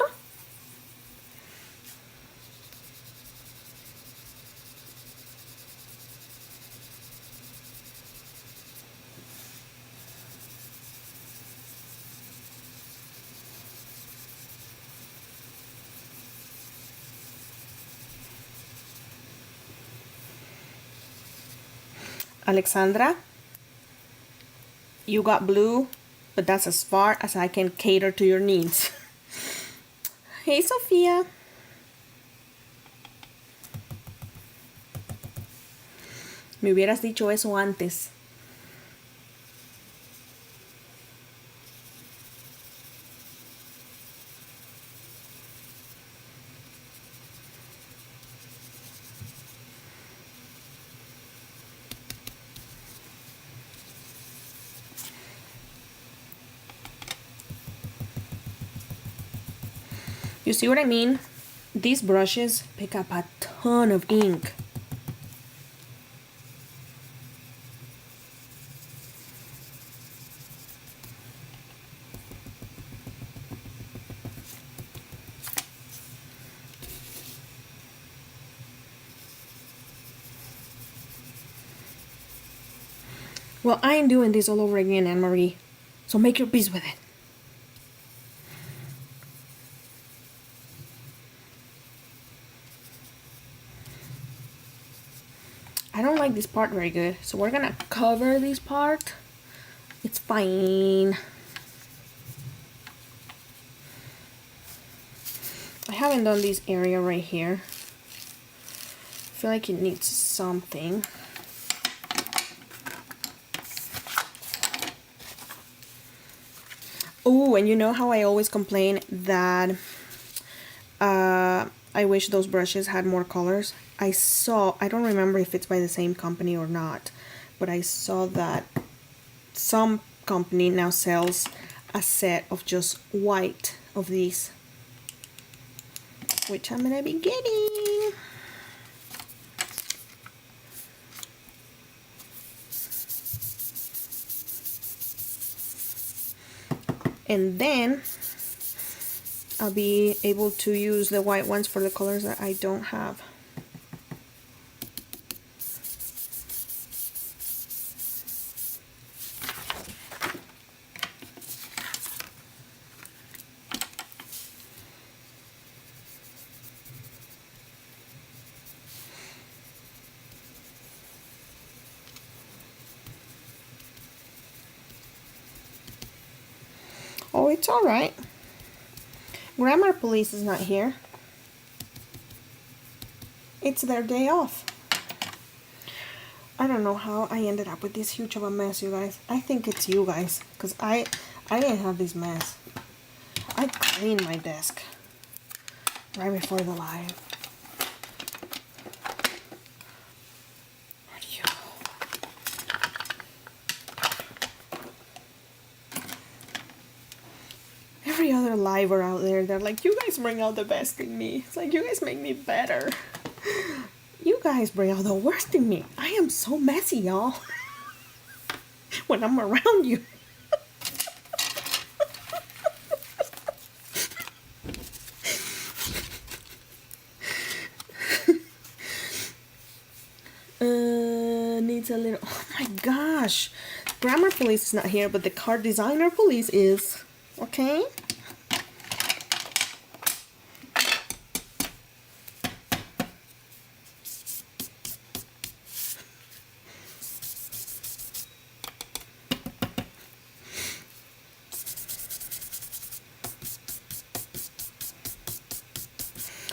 Alexandra, you got blue, but that's as far as I can cater to your needs. Hey, Sofía. Me hubieras dicho eso antes. You see what I mean? These brushes pick up a ton of ink. Well, I ain't doing this all over again, Anne-Marie. So make your peace with it. I don't like this part very good, so we're gonna cover this part. It's fine. I haven't done this area right here. I feel like it needs something. Oh, and you know how I always complain that I wish those brushes had more colors? I don't remember if it's by the same company or not, but I saw that some company now sells a set of just white of these, which I'm gonna be getting. And then I'll be able to use the white ones for the colors that I don't have. Oh, it's all right. Grammar Police is not here. It's their day off. I don't know how I ended up with this huge of a mess, you guys. I think it's you guys, because I didn't have this mess. I cleaned my desk right before the live. Where do you go? Every other liver out there, they're like, you guys bring out the best in me. It's like, you guys make me better. You guys bring out the worst in me. I am so messy, y'all. When I'm around you. Needs a little. Oh my gosh. Grammar Police is not here, but the Card Designer Police is. Okay?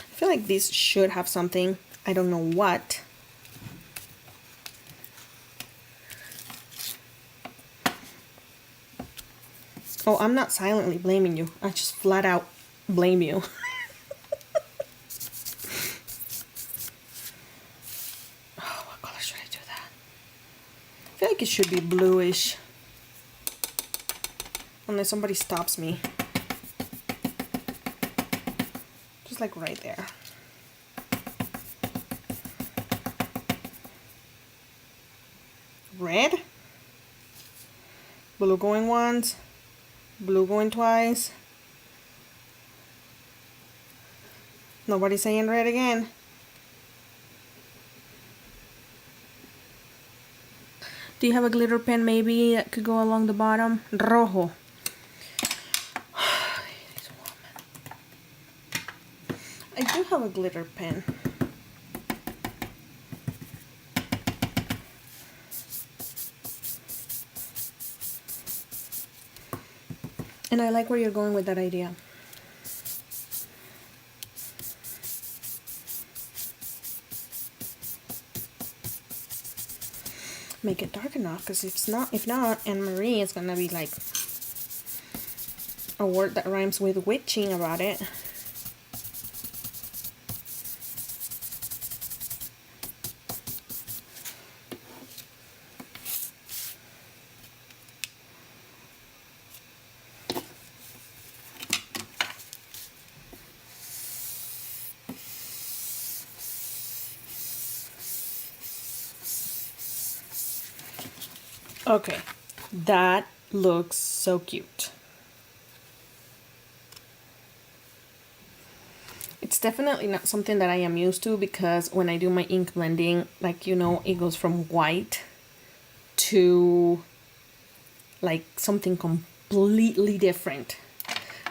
I feel like this should have something. I don't know what. Oh, I'm not silently blaming you. I just flat out blame you. Oh, what color should I do that? I feel like it should be bluish. Unless somebody stops me. Just like right there. Red. Blue going once. Blue going twice. Nobody's saying red again. Do you have a glitter pen maybe that could go along the bottom? Rojo. I do have a glitter pen. And I like where you're going with that idea. Make it dark enough, because if not, Anne-Marie is gonna be like a word that rhymes with witching about it. Okay, that looks so cute. It's definitely not something that I am used to because when I do my ink blending, like you know, it goes from white to like something completely different.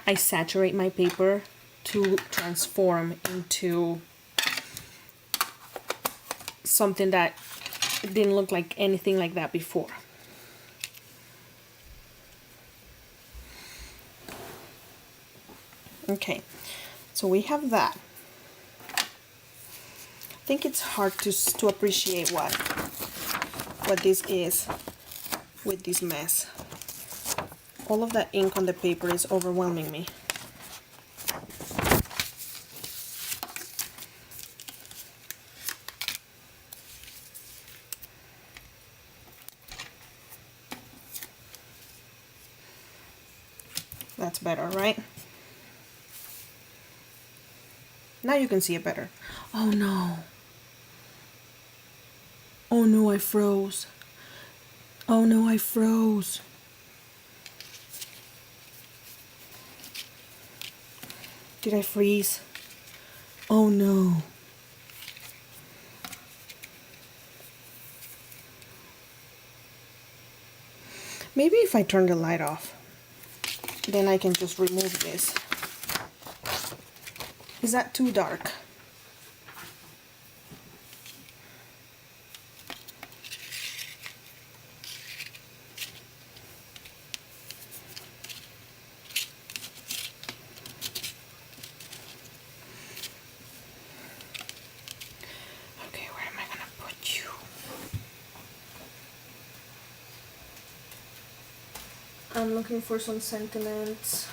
I saturate my paper to transform into something that didn't look like anything like that before. Okay, so we have that. I think it's hard to appreciate what this is with this mess. All of that ink on the paper is overwhelming me. That's better, right? Now you can see it better. Oh no. Oh no, I froze. Oh no, I froze. Did I freeze? Oh no. Maybe if I turn the light off, then I can just remove this. Is that too dark? Okay, where am I gonna put you? I'm looking for some sentiments.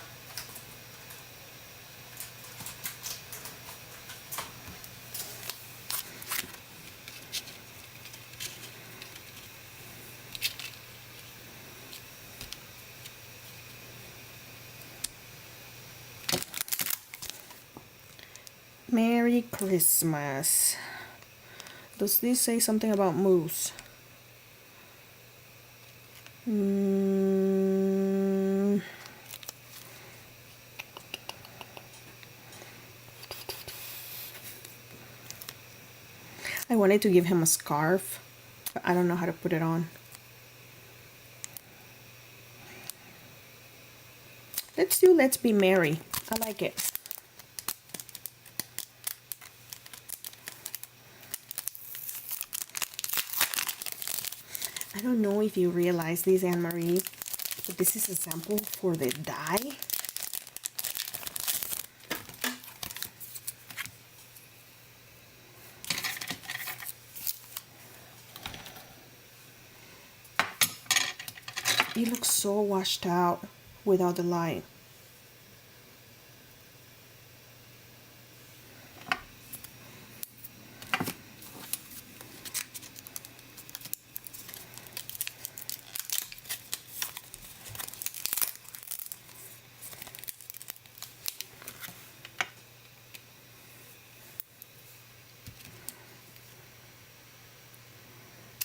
Merry Christmas. Does this say something about moose? I wanted to give him a scarf, but I don't know how to put it on. Let's be merry. I like it. I don't know if you realize this, Anne Marie, but this is a sample for the die. It looks so washed out without the light.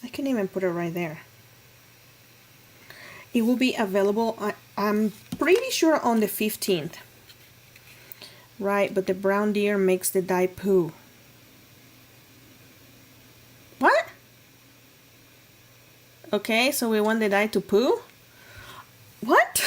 I can even put it right there. It will be available, I'm pretty sure on the 15th. Right, but the brown deer makes the die poo. What? Okay, so we want the die to poo? What?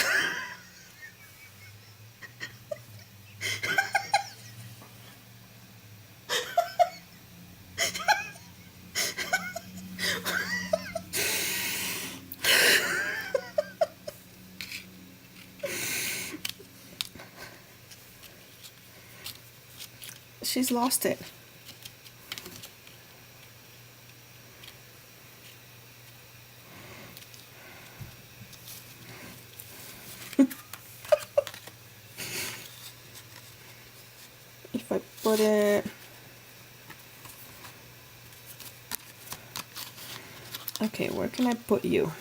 She's lost it. If I put it... Okay, where can I put you?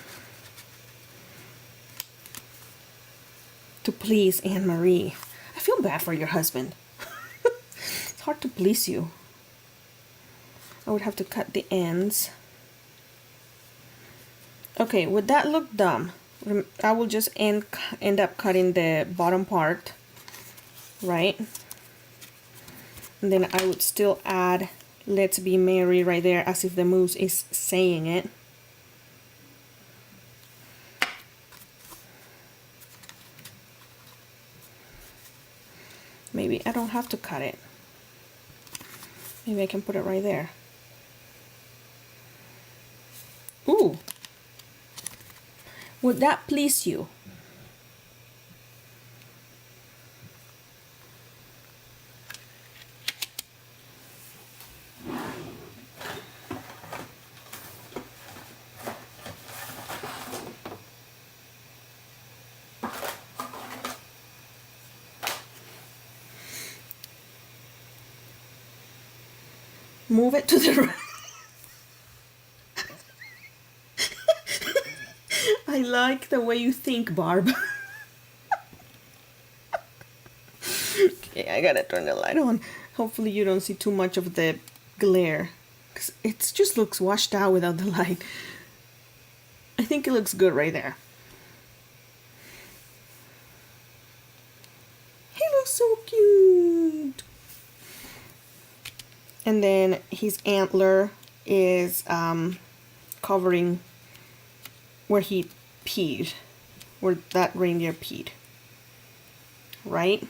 To please Anne Marie. I feel bad for your husband. It's hard to please you. I would have to cut the ends. Okay, would that look dumb? I will just end up cutting the bottom part, right? And then I would still add "Let's Be Merry" right there, as if the moose is saying it. Maybe I don't have to cut it. Maybe I can put it right there. Ooh! Would that please you? Move it to the right. I like the way you think, Barb. Okay, I gotta turn the light on. Hopefully you don't see too much of the glare, because it just looks washed out without the light. I think it looks good right there. He looks so cute. And then his antler is covering where he peed, where that reindeer peed, right?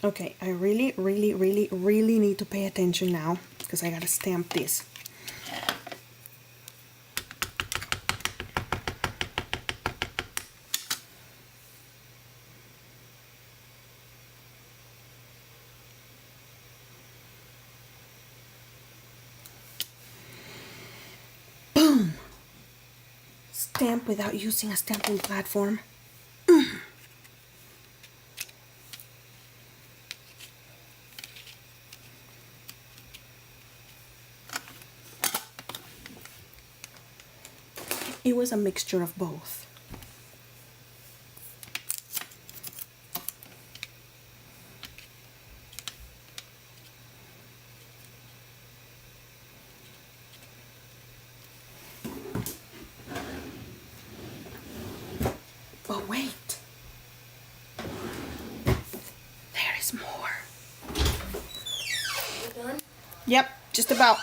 Okay, I really need to pay attention now, because I gotta stamp this. Boom! Stamp without using a stamping platform. It was a mixture of both. But wait, there is more. You done? Yep, just about.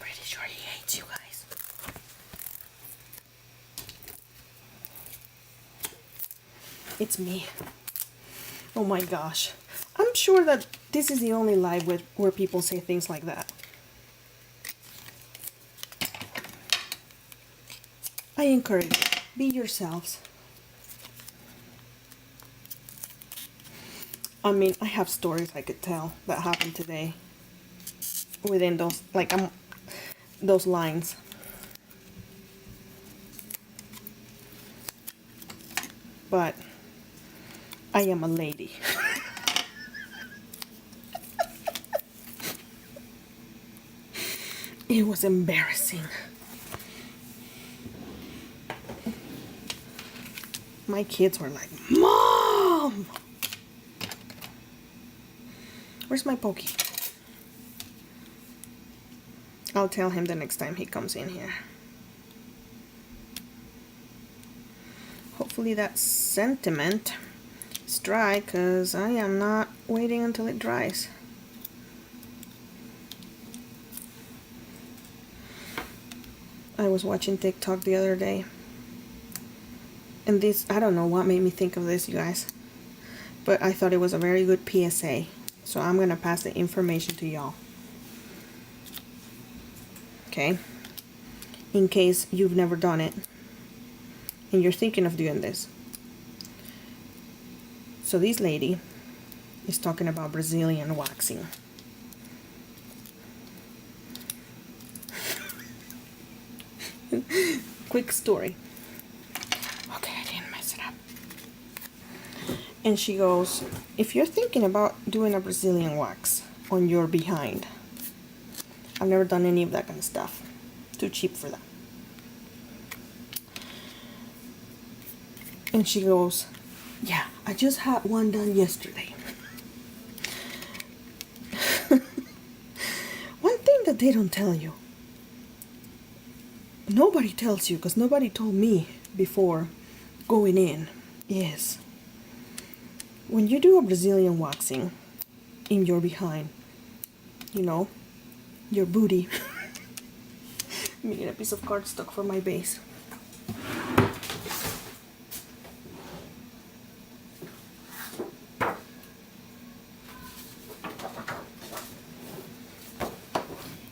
Pretty sure he hates you guys. It's me. Oh my gosh. I'm sure that this is the only live where people say things like that. I encourage you, be yourselves. I mean, I have stories I could tell that happened today within those, like, those lines. But I am a lady. It was embarrassing. My kids were like, "Mom!" Where's my Pokey? I'll tell him the next time he comes in here. Hopefully that sentiment is dry, because I am not waiting until it dries. I was watching TikTok the other day, and this, I don't know what made me think of this, you guys, but I thought it was a very good PSA, so I'm gonna pass the information to y'all. Okay, in case you've never done it and you're thinking of doing this. So this lady is talking about Brazilian waxing. Quick story. Okay, I didn't mess it up. And she goes, if you're thinking about doing a Brazilian wax on your behind, I've never done any of that kind of stuff. Too cheap for that. And she goes, yeah, I just had one done yesterday. One thing that they don't tell you, nobody tells you, because nobody told me before going in, is when you do a Brazilian waxing in your behind, you know, your booty. Let me get a piece of cardstock for my base.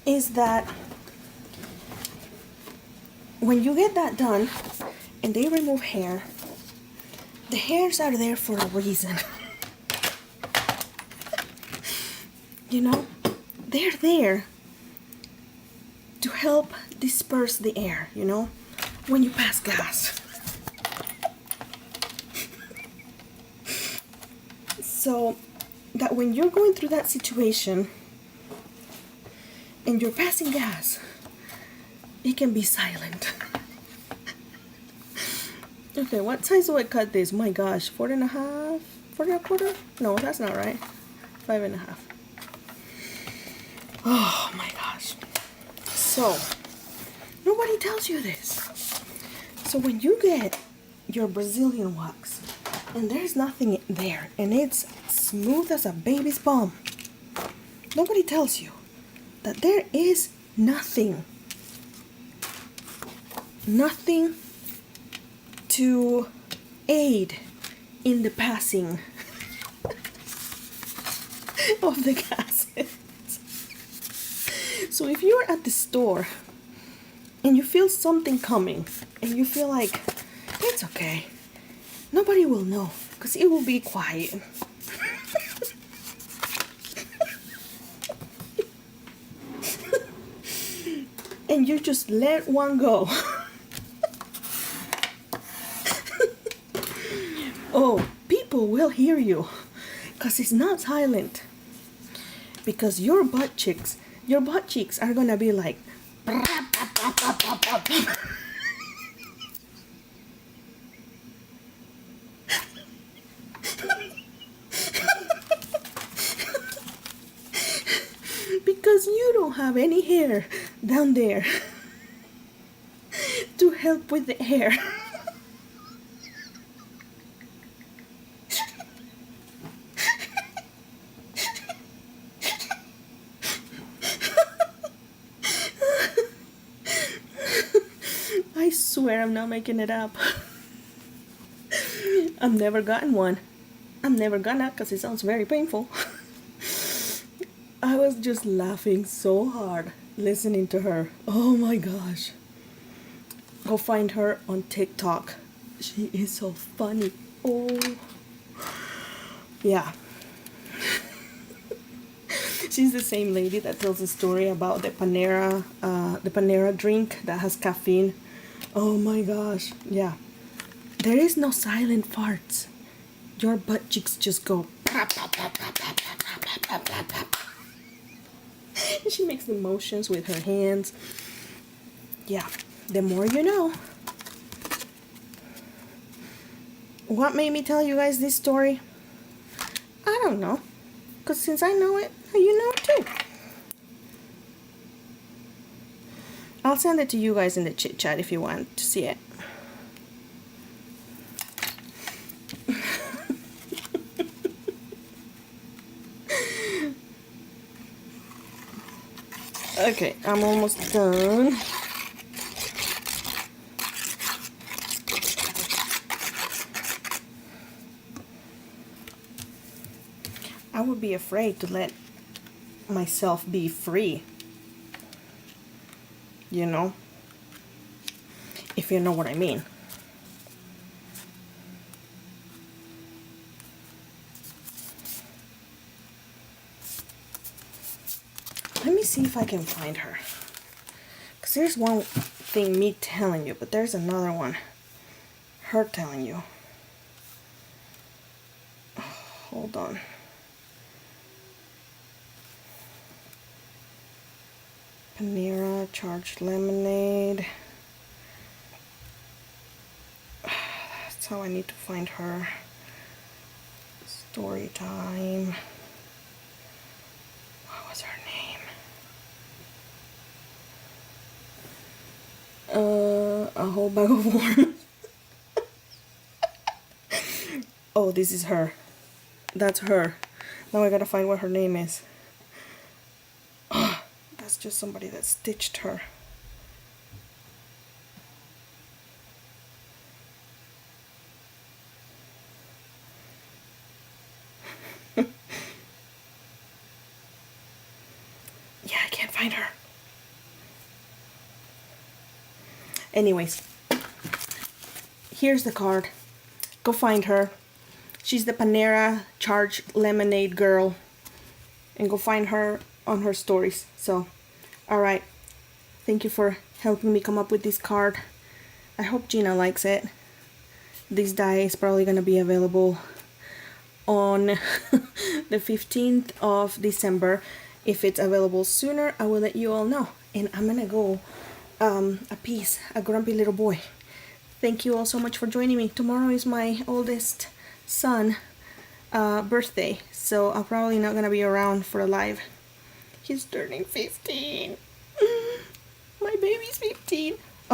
Is that when you get that done and they remove hair, the hairs are there for a reason. You know, they're there to help disperse the air, you know, when you pass gas. So that when you're going through that situation and you're passing gas, it can be silent. Okay, what size do I cut this? My gosh, 4.5, 4.25? No, that's not right. 5.5. Oh my gosh. So, nobody tells you this. So when you get your Brazilian wax and there's nothing there and it's smooth as a baby's bum, nobody tells you that there is nothing to aid in the passing of the gases. So if you're at the store and you feel something coming and you feel like it's okay, nobody will know because it will be quiet. And you just let one go. Oh, people will hear you because it's not silent. Because your butt cheeks are gonna be like because you don't have any hair down there to help with the hair. I swear I'm not making it up. I've never gotten one. I'm never gonna, because it sounds very painful. I was just laughing so hard listening to her. Oh my gosh. Go find her on TikTok. She is so funny. Oh. Yeah. She's the same lady that tells a story about the Panera drink that has caffeine. Oh my gosh. Yeah. There is no silent farts. Your butt cheeks just go. She makes the motions with her hands. Yeah. The more you know. What made me tell you guys this story? I don't know. Because since I know it, you know it too. I'll send it to you guys in the chit chat if you want to see it. Okay, I'm almost done. I would be afraid to let myself be free. You know? If you know what I mean. Let me see if I can find her. Because there's one thing me telling you, but there's another one. Her telling you. Oh, hold on. Panera charged lemonade. That's So I need to find her. Story time. What was her name? A whole bag of worms. Oh, this is her. That's her. Now I gotta find what her name is. That's just somebody that stitched her. Yeah, I can't find her. Anyways, here's the card. Go find her. She's the Panera Charged Lemonade girl. And go find her on her stories. So, alright. Thank you for helping me come up with this card. I hope Gina likes it. This die is probably going to be available on the 15th of December. If it's available sooner, I will let you all know. And I'm gonna go appease a grumpy little boy. Thank you all so much for joining me. Tomorrow is my oldest son birthday, so I'm probably not gonna be around for a live. He's turning 15.